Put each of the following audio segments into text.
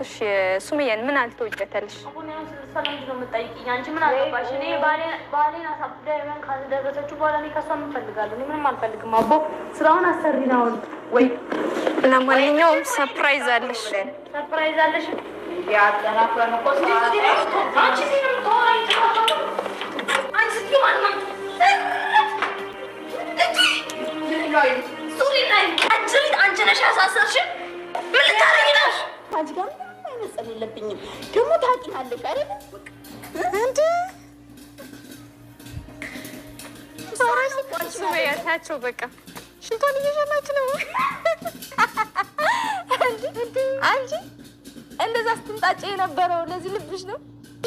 እሺ ሱመያን ምን አልተወጀተልሽ? አሁን ያው ሰላም ነው የምጠይቂኝ አንቺ ምን አገባሽ? እኔ ባሌን አሳብደህ ምን ካደረሰችው በኋላ እኔ ከሷ ምን ፈልጋለሁ? እኔ ምንም አልፈልግም። አቦ ስራውን አሰሪና አሁን ወይ ለማንኛውም ሰርፕራይዝ አለሽ። ሰርፕራይዝ አለሽ ያጠናፈነ ኮስ አንቺ ሲም ተወራይ አንቺ ሲማን ሱሪ ላይ አንቺ ነሽ ያሳሰርሽ። ምን ልታረጊ ነው? አንቺ ጋር ምንም አይመስል የለብኝም። ደግሞ ታውቂናለሽ አይደል? እንዴ ዛሬ ሱመያታቸው በቃ ሽንቷን እየሸናች ነው። አንቺ እንደዛ ስትንጣጭ የነበረው ለዚህ ልብሽ ነው።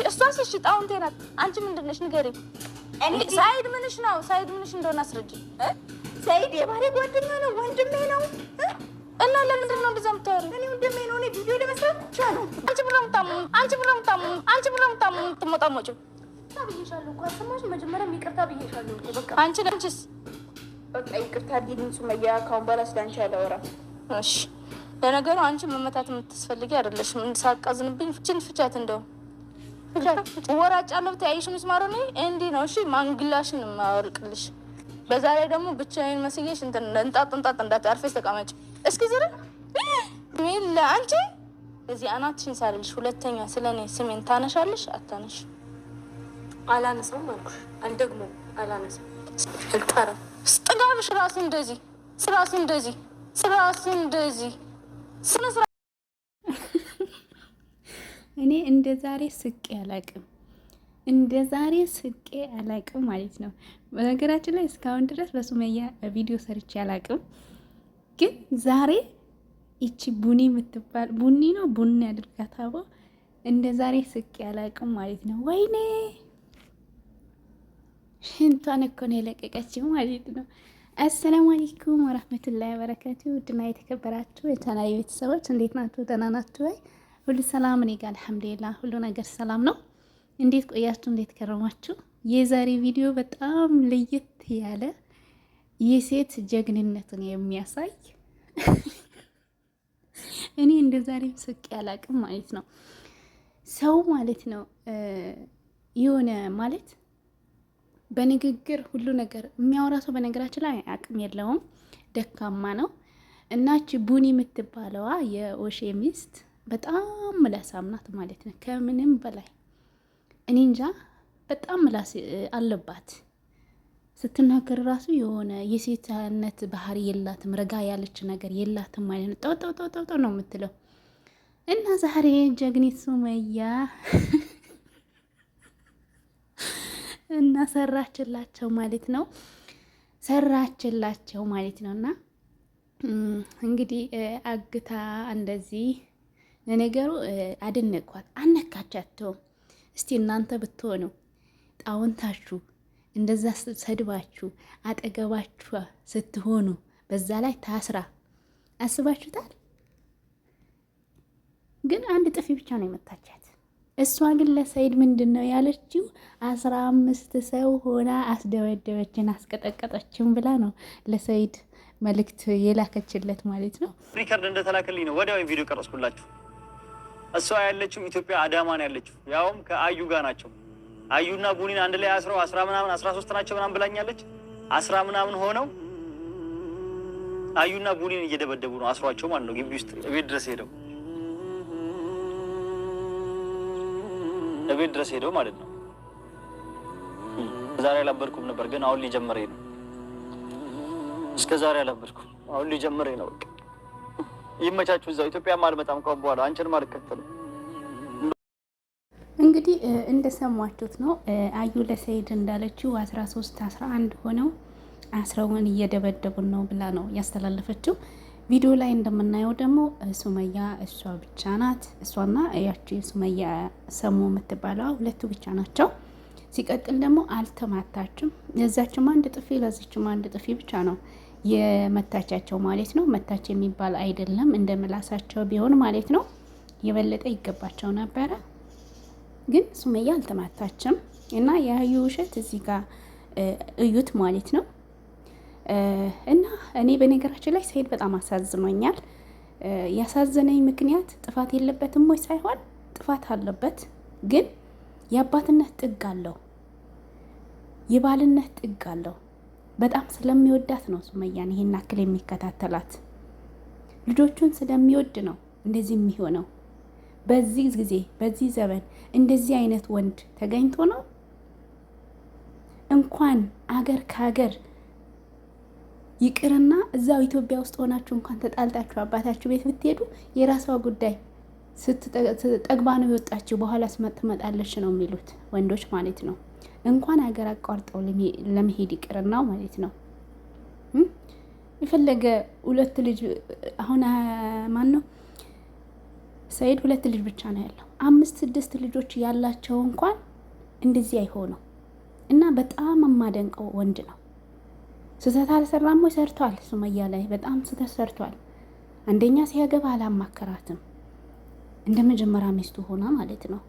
እሷስ እሺ ጣውንቴ ናት። አንቺ ምንድን ነሽ ንገሪኝ። ሳይድ ምንሽ ነው? ሳይድ ምንሽ እንደሆነ አስረጅ። ሳይድ የባህሪ ጓደኛ ነው፣ ወንድሜ ነው። እና ለምንድን ነው እንደዛ የምታወሪው? እኔ ወንድሜ ነው። እኔ ቪዲዮ ለመስራት ብቻ ነው። አንቺ ብራምታም ትሞጣሞጪው ብዬሻለሁ እኮ አሰማሽ። መጀመሪያም ይቅርታ ብዬሻለሁ እኮ በቃ። አንቺስ በቃ ይቅርታ አድርጊልኝ ሱመያ። ካሁን በኋላ ስለአንቺ አላወራም እሺ? ለነገሩ አንቺ መመታት የምትስፈልጊ አይደለሽም። ሳቃዝንብኝ ፍቻት እንደው ወራጭ አለው ተያይሽ ምስማሩ ነው እንዲህ ነው እሺ። ማንግላሽን ማወልቅልሽ። በዛ ላይ ደግሞ ብቻዬን መስዬሽ እንጣጥ እንዳታርፈሽ ተቀመጭ እስኪ ዝር ሚል አንቺ እዚህ አናትሽን ሳልልሽ ሁለተኛ ስለኔ ስሜን ታነሻለሽ? አታነሽ። አላነሳም አልኩሽ። አልደግሞ አላነሳም። አልጣራ ስጥጋብሽ ራስ እንደዚህ ስራስ እንደዚህ ስነ እኔ እንደ ዛሬ ስቄ አላቅም ማለት ነው። በነገራችን ላይ እስካሁን ድረስ በሱመያ ቪዲዮ ሰርቼ አላቅም። ግን ዛሬ ይቺ ቡኒ የምትባል ቡኒ አድርጋት አቦ እንደ ዛሬ ስቄ አላቅም ማለት ነው። ወይኔ ሽንቷን እኮ ነው የለቀቀችው ማለት ነው። አሰላሙ አለይኩም ወራህመቱላሂ ወበረካቱ። ውድና የተከበራችሁ የቻናሌ ቤተሰቦች እንዴት ናችሁ? ደህና ናችሁ ወይ? ሁሉ ሰላም? እኔ ጋር አልሐምዱሊላህ ሁሉ ነገር ሰላም ነው። እንዴት ቆያችሁ? እንዴት ከረማችሁ? የዛሬ ቪዲዮ በጣም ለየት ያለ የሴት ጀግንነትን የሚያሳይ እኔ እንደ ዛሬም ስቄ አላቅም ማለት ነው። ሰው ማለት ነው የሆነ ማለት በንግግር ሁሉ ነገር የሚያወራ ሰው በነገራችን ላይ አቅም የለውም፣ ደካማ ነው። እናች ቡኒ የምትባለዋ የኦሼ ሚስት በጣም ምላሳም ናት ማለት ነው። ከምንም በላይ እኔ እንጃ በጣም ምላስ አለባት። ስትናገር ራሱ የሆነ የሴትነት ባህሪ የላትም፣ ረጋ ያለች ነገር የላትም ማለት ነው። ጠው ነው የምትለው። እና ዛሬ ጀግኒት ሱመያ እና ሰራችላቸው ማለት ነው። እና እንግዲህ አግታ እንደዚህ ለነገሩ አደነቅኳት፣ አነካቻቸው። እስቲ እናንተ ብትሆኑ ጣውንታችሁ እንደዛ ሰድባችሁ አጠገባችሁ ስትሆኑ በዛ ላይ ታስራ አስባችሁታል? ግን አንድ ጥፊ ብቻ ነው የመታቻት። እሷ ግን ለሰይድ ምንድን ነው ያለችው? 15 ሰው ሆና አስደበደበችን አስቀጠቀጠችን ብላ ነው ለሰይድ መልእክት የላከችለት ማለት ነው። ሪከርድ እንደተላከልኝ ነው ወዲያው ቪዲዮ ቀረጽኩላችሁ። እሷ ያለችው ኢትዮጵያ አዳማ ነው ያለችው፣ ያውም ከአዩ ጋር ናቸው። አዩና ቡኒን አንድ ላይ አስረው 13 ናቸው ምናምን ብላኛለች። 10 ምናምን ሆነው አዩና ቡኒን እየደበደቡ ነው አስሯቸው ማለት ነው። ግቢ ውስጥ ቤት ድረስ ሄደው ማለት ነው። ዛሬ አላበድኩም ነበር ግን አሁን ሊጀምረኝ ነው። እስከ ዛሬ አላበድኩም፣ አሁን ሊጀምረኝ ነው። በቃ ይመቻችሁ። እዛው ኢትዮጵያም አልመጣም ከአሁን በኋላ አንቺንም አልከተልም። እንግዲህ እንደሰማችሁት ነው። አዩ ለሰይድ እንዳለችው 13 11 ሆነው አስረውን እየደበደቡን ነው ብላ ነው ያስተላለፈችው። ቪዲዮ ላይ እንደምናየው ደግሞ ሱመያ እሷ ብቻ ናት። እሷና ያቺ ሱመያ ሰሙ የምትባለው ሁለቱ ብቻ ናቸው። ሲቀጥል ደግሞ አልተማታችም። ለዛችም አንድ ጥፊ ለዚችም አንድ ጥፊ ብቻ ነው የመታቻቸው ማለት ነው። መታች የሚባል አይደለም፣ እንደ ምላሳቸው ቢሆን ማለት ነው የበለጠ ይገባቸው ነበረ። ግን ሱመያ አልተማታችም እና የአዩ ውሸት እዚህ ጋር እዩት ማለት ነው። እና እኔ በነገራችን ላይ ሰይድ በጣም አሳዝኖኛል። ያሳዘነኝ ምክንያት ጥፋት የለበትም ወይ ሳይሆን ጥፋት አለበት፣ ግን የአባትነት ጥግ አለው፣ የባልነት ጥግ አለው። በጣም ስለሚወዳት ነው ሱመያን ይሄን አክል የሚከታተላት። ልጆቹን ስለሚወድ ነው እንደዚህ የሚሆነው። በዚህ ጊዜ በዚህ ዘመን እንደዚህ አይነት ወንድ ተገኝቶ ነው እንኳን አገር ከሀገር ይቅርና እዛው ኢትዮጵያ ውስጥ ሆናችሁ እንኳን ተጣልጣችሁ አባታችሁ ቤት ብትሄዱ የራሷ ጉዳይ፣ ስትጠግባ ነው የወጣችው በኋላ ትመጣለች ነው የሚሉት ወንዶች ማለት ነው። እንኳን ሀገር አቋርጠው ለመሄድ ይቅርና ማለት ነው። የፈለገ 2 ልጅ አሁን ማን ነው ሰይድ 2 ልጅ ብቻ ነው ያለው። 5 6 ልጆች ያላቸው እንኳን እንደዚህ አይሆነው እና በጣም የማደንቀው ወንድ ነው። ስህተት አልሰራም ወይ? ሰርቷል። ሱመያ ላይ በጣም ስህተት ሰርቷል። አንደኛ ሲያገባ አላማከራትም፣ እንደ መጀመሪያ ሚስቱ ሆና ማለት ነው።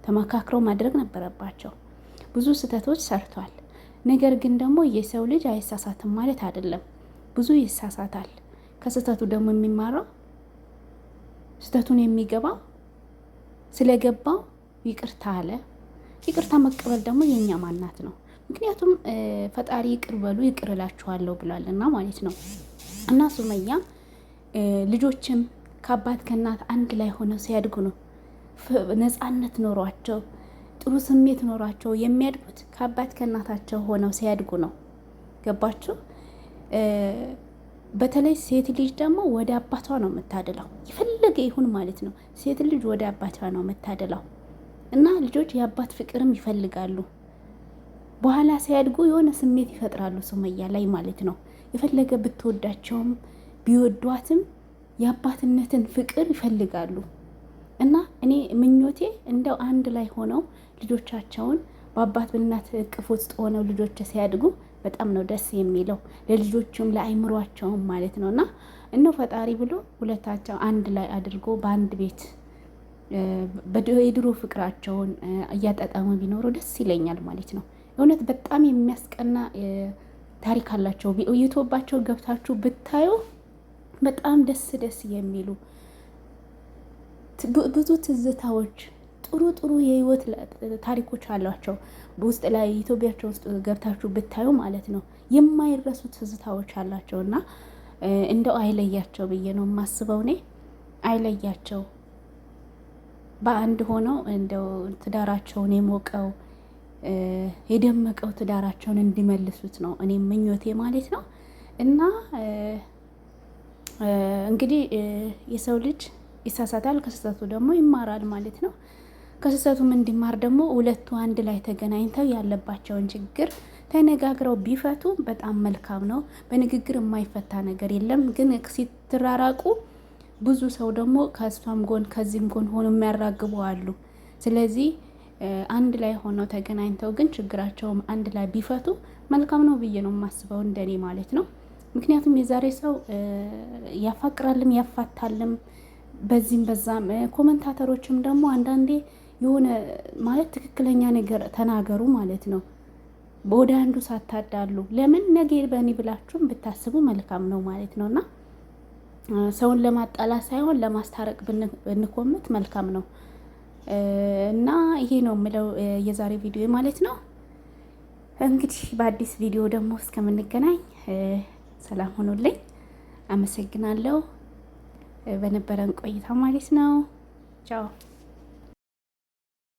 ተመካክረው ማድረግ ነበረባቸው። ብዙ ስህተቶች ሰርቷል። ነገር ግን ደግሞ የሰው ልጅ አይሳሳትም ማለት አይደለም። ብዙ ይሳሳታል። ከስህተቱ ደግሞ የሚማረው ስህተቱን የሚገባው ስለገባው ይቅርታ አለ። ይቅርታ መቀበል ደግሞ የኛ ማናት ነው። ምክንያቱም ፈጣሪ ይቅር በሉ ይቅር እላችኋለሁ ብሏልና ማለት ነው። እና ሱመያ ልጆችም ከአባት ከእናት አንድ ላይ ሆነው ሲያድጉ ነው ነፃነት ኖሯቸው ጥሩ ስሜት ኖሯቸው የሚያድጉት ከአባት ከእናታቸው ሆነው ሲያድጉ ነው። ገባችሁ? በተለይ ሴት ልጅ ደግሞ ወደ አባቷ ነው የምታደላው፣ የፈለገ ይሁን ማለት ነው። ሴት ልጅ ወደ አባቷ ነው የምታደላው እና ልጆች የአባት ፍቅርም ይፈልጋሉ። በኋላ ሲያድጉ የሆነ ስሜት ይፈጥራሉ ሱመያ ላይ ማለት ነው። የፈለገ ብትወዳቸውም ቢወዷትም የአባትነትን ፍቅር ይፈልጋሉ። እና እኔ ምኞቴ እንደው አንድ ላይ ሆነው ልጆቻቸውን በአባት በእናት እቅፍ ውስጥ ሆነው ልጆች ሲያድጉ በጣም ነው ደስ የሚለው፣ ለልጆቹም ለአይምሯቸውም ማለት ነው። እና እነው ፈጣሪ ብሎ ሁለታቸው አንድ ላይ አድርጎ በአንድ ቤት የድሮ ፍቅራቸውን እያጣጣሙ ቢኖሩ ደስ ይለኛል ማለት ነው። እውነት በጣም የሚያስቀና ታሪክ አላቸው። ዩቱባቸው ገብታችሁ ብታዩ በጣም ደስ የሚሉ ብዙ ትዝታዎች፣ ጥሩ ጥሩ የህይወት ታሪኮች አሏቸው። በውስጥ ላይ ኢትዮጵያቸው ውስጥ ገብታችሁ ብታዩ ማለት ነው የማይረሱ ትዝታዎች አላቸው። እና እንደው አይለያቸው ብዬ ነው የማስበው እኔ። አይለያቸው፣ በአንድ ሆነው እንደው ትዳራቸውን የሞቀው የደመቀው ትዳራቸውን እንዲመልሱት ነው እኔ ምኞቴ ማለት ነው። እና እንግዲህ የሰው ልጅ ይሳሳታል፣ ከስህተቱ ደግሞ ይማራል ማለት ነው። ከስህተቱም እንዲማር ደግሞ ሁለቱ አንድ ላይ ተገናኝተው ያለባቸውን ችግር ተነጋግረው ቢፈቱ በጣም መልካም ነው። በንግግር የማይፈታ ነገር የለም። ግን ሲተራራቁ ብዙ ሰው ደግሞ ከእሷም ጎን ከዚህም ጎን ሆኖ የሚያራግቡ አሉ። ስለዚህ አንድ ላይ ሆነው ተገናኝተው ግን ችግራቸውም አንድ ላይ ቢፈቱ መልካም ነው ብዬ ነው የማስበው እንደኔ ማለት ነው። ምክንያቱም የዛሬ ሰው ያፋቅራልም ያፋታልም በዚህም በዛም። ኮመንታተሮችም ደግሞ አንዳንዴ የሆነ ማለት ትክክለኛ ነገር ተናገሩ ማለት ነው፣ ወደ አንዱ ሳታዳሉ። ለምን ነገ በእኔ ብላችሁም ብታስቡ መልካም ነው ማለት ነው። እና ሰውን ለማጣላት ሳይሆን ለማስታረቅ ብንኮምት መልካም ነው። እና ይሄ ነው የምለው የዛሬ ቪዲዮ ማለት ነው። እንግዲህ በአዲስ ቪዲዮ ደግሞ እስከምንገናኝ ሰላም ሆኖልኝ፣ አመሰግናለሁ በነበረን ቆይታ ማለት ነው። ቻው።